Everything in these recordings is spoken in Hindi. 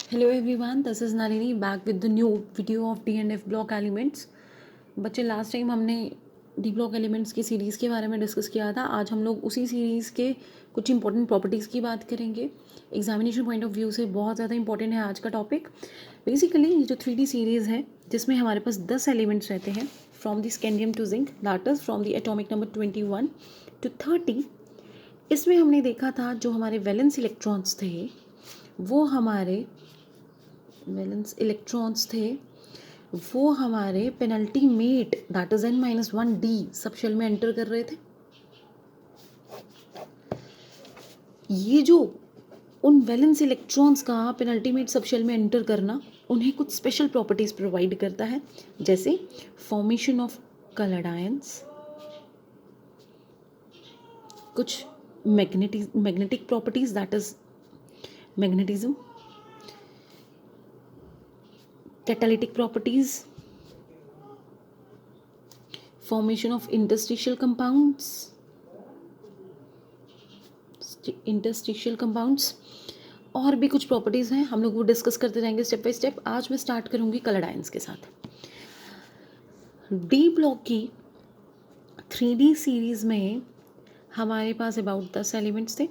Hello everyone, this is Nalini back with the new video of D and F block elements. बच्चे लास्ट टाइम हमने डी ब्लॉक एलिमेंट्स की सीरीज़ के बारे में डिस्कस किया था. आज हम लोग उसी सीरीज़ के कुछ इंपॉर्टेंट प्रॉपर्टीज़ की बात करेंगे. एग्जामिनेशन पॉइंट ऑफ व्यू से बहुत ज़्यादा इंपॉर्टेंट है आज का टॉपिक. बेसिकली ये जो 3D सीरीज़ है जिसमें हमारे पास 10 एलिमेंट्स रहते हैं from the scandium to zinc, that is from the atomic number 21 to 30. इसमें हमने देखा था जो हमारे वैलेंस इलेक्ट्रॉन्स थे वो हमारे पेनल्टीमेट दैट इज n-1d सब शेल में एंटर कर रहे थे. ये जो उन वैलेंस इलेक्ट्रॉन्स का पेनल्टीमेट सब शेल में एंटर करना उन्हें कुछ स्पेशल प्रॉपर्टीज प्रोवाइड करता है, जैसे फॉर्मेशन ऑफ कलर्ड आयंस, कुछ magnetic properties that is magnetism, catalytic properties, formation of interstitial compounds और भी कुछ प्रॉपर्टीज़ हैं. हम लोग वो डिस्कस करते जाएंगे स्टेप बाय स्टेप. आज मैं स्टार्ट करूँगी कलर्ड आयंस के साथ. डी ब्लॉक की 3D सीरीज़ में हमारे पास अबाउट 10 एलिमेंट्स थे.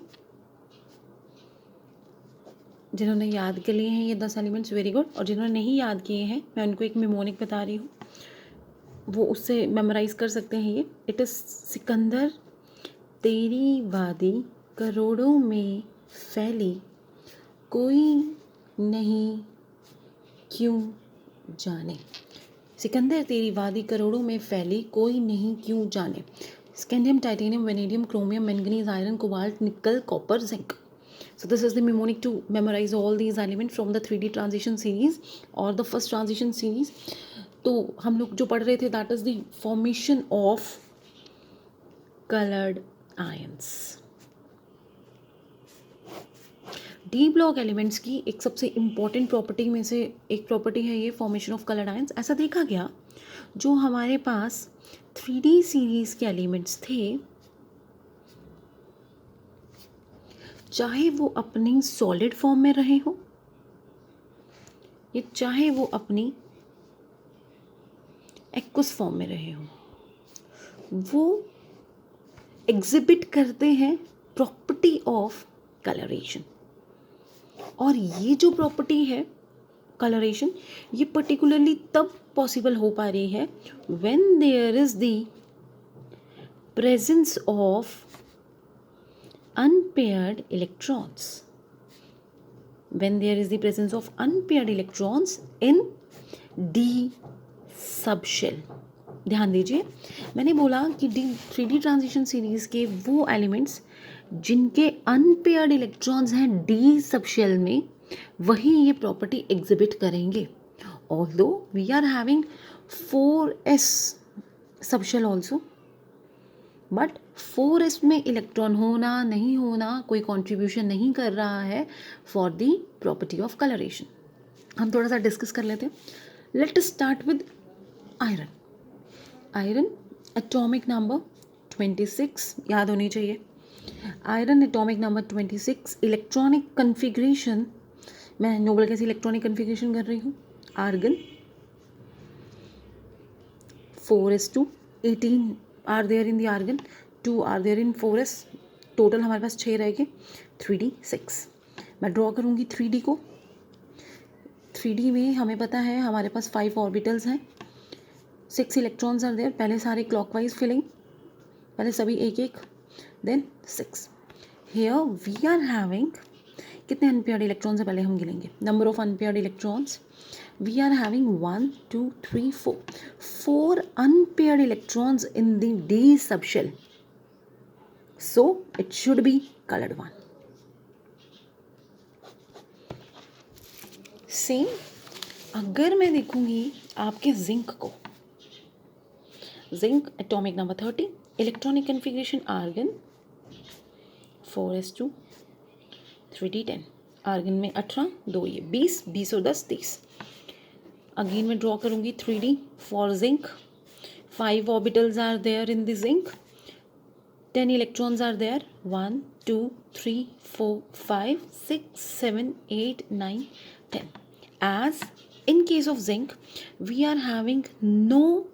जिन्होंने याद कर लिए हैं ये 10 एलिमेंट्स वेरी गुड, और जिन्होंने नहीं याद किए हैं मैं उनको एक मेमोनिक बता रही हूँ, वो उससे मेमोराइज कर सकते हैं. ये इट इज़ सिकंदर तेरी वादी करोड़ों में फैली कोई नहीं क्यों जाने. सिकंदर तेरी वादी करोड़ों में फैली कोई नहीं क्यों जाने. Scandium, titanium, vanadium, chromium, manganese, iron, cobalt, nickel, copper, zinc. So this is the mnemonic to memorize all these elements from the 3D transition series or the first transition series. तो हम लोग जो पढ़ रहे थे that is the formation of colored ions. D block elements की एक सबसे इम्पॉर्टेंट प्रॉपर्टी में से एक प्रॉपर्टी है ये फॉर्मेशन ऑफ कलर्ड आयंस. ऐसा देखा गया जो हमारे पास 3D सीरीज के एलिमेंट्स थे, चाहे वो अपनी सॉलिड फॉर्म में रहे हो या चाहे वो अपनी एक्वस फॉर्म में रहे हो, वो एग्जिबिट करते हैं प्रॉपर्टी ऑफ कलरेशन. और ये जो प्रॉपर्टी है कलरेशन, ये पर्टिकुलरली तब पॉसिबल हो पा रही है when there is the presence of unpaired electrons. When there is the presence of unpaired electrons in D subshell. ध्यान दीजिए, मैंने बोला कि 3D ट्रांजिशन सीरीज के वो एलिमेंट्स जिनके अनपेयर्ड इलेक्ट्रॉन्स हैं D सबशेल में, वही ये प्रॉपर्टी एग्जिबिट करेंगे. Although we are having 4s subshell also, but 4s में इलेक्ट्रॉन होना नहीं होना कोई कंट्रीब्यूशन नहीं कर रहा है for the property of coloration. हम थोड़ा सा डिस्कस कर लेते हैं. Let us start with iron. Iron atomic number 26 याद होनी चाहिए. Iron atomic number 26. Electronic configuration, मैं नोबल गैस इलेक्ट्रॉनिक कन्फिग्रेशन कर रही हूँ. Argon 4s2, 18 are there in the argon, 2 are there in 4s. Total हमारे पास 6 रहेंगे. 3D 6. मैं ड्रॉ करूँगी 3D को. 3D में हमें पता है हमारे पास 5 ऑर्बिटल्स हैं, 6 इलेक्ट्रॉन्स आर देयर. पहले सारे क्लॉकवाइज फिलिंग, पहले सभी एक एक, then 6. Here we are having कितने अनपेयर्ड इलेक्ट्रॉन्स है पहले हम गिनेंगे. Number of unpaired electrons we are having 1 2 3 4 unpaired electrons in the D subshell, so it should be colored one. Same अगर मैं देखूंगी आपके जिंक को, zinc atomic number 30, electronic configuration argon 4s2, 3d10. Argon में 18, 2 ये 20, 20 और 10 30. अगेन मैं ड्रॉ करूँगी 3D for zinc. 5 orbitals are there in the zinc, 10 electrons are there, 1 2 3 4 5 6 7 8 9 10. As in case of zinc, we are having no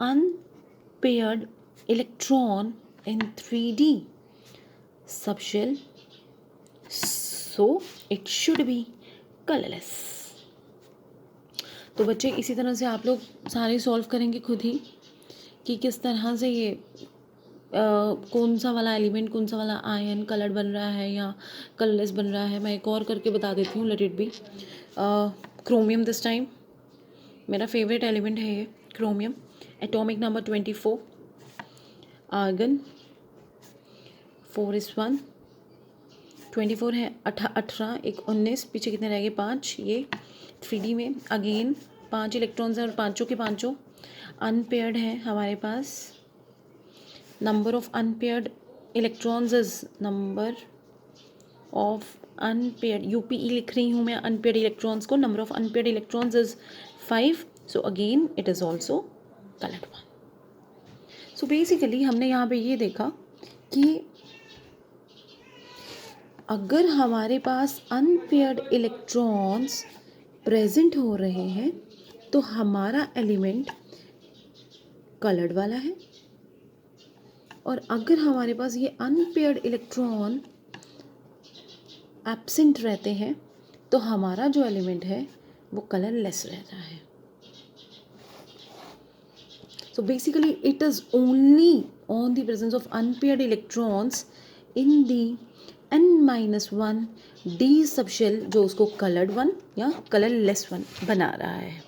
unpaired electron in 3D subshell, so it should be colorless. तो बच्चे इसी तरह से आप लोग सारे सॉल्व करेंगे खुद ही कि किस तरह से ये कौन सा वाला एलिमेंट, कौन सा वाला आयन कलर्ड बन रहा है या कलरलेस बन रहा है. मैं एक और करके बता देती हूँ, let it be. Chromium this time, मेरा फेवरेट एलिमेंट है ये chromium. Atomic number 24. Argon 4s1. 24 है 18, एक 19, पीछे कितने रह गए 5. ये 3D में अगेन 5 इलेक्ट्रॉन्स हैं और पाँचों के पाँचों अनपेयर्ड हैं हमारे पास. Number of unpaired electrons is number of unpaired, UPE लिख रही हूँ मैं अनपेयर्ड इलेक्ट्रॉन्स को. Number of unpaired electrons is 5, so again it is also coloured one. So basically हमने यहाँ पे ये देखा कि अगर हमारे पास अनपेयर्ड इलेक्ट्रॉन्स प्रेजेंट हो रहे हैं तो हमारा एलिमेंट कलर्ड वाला है, और अगर हमारे पास ये अनपेयर्ड इलेक्ट्रॉन एब्सेंट रहते हैं तो हमारा जो एलिमेंट है वो कलरलेस रहता है. So basically it is only on the presence of unpaired electrons in the n-1 d subshell जो उसको colored one या colorless one बना रहा है.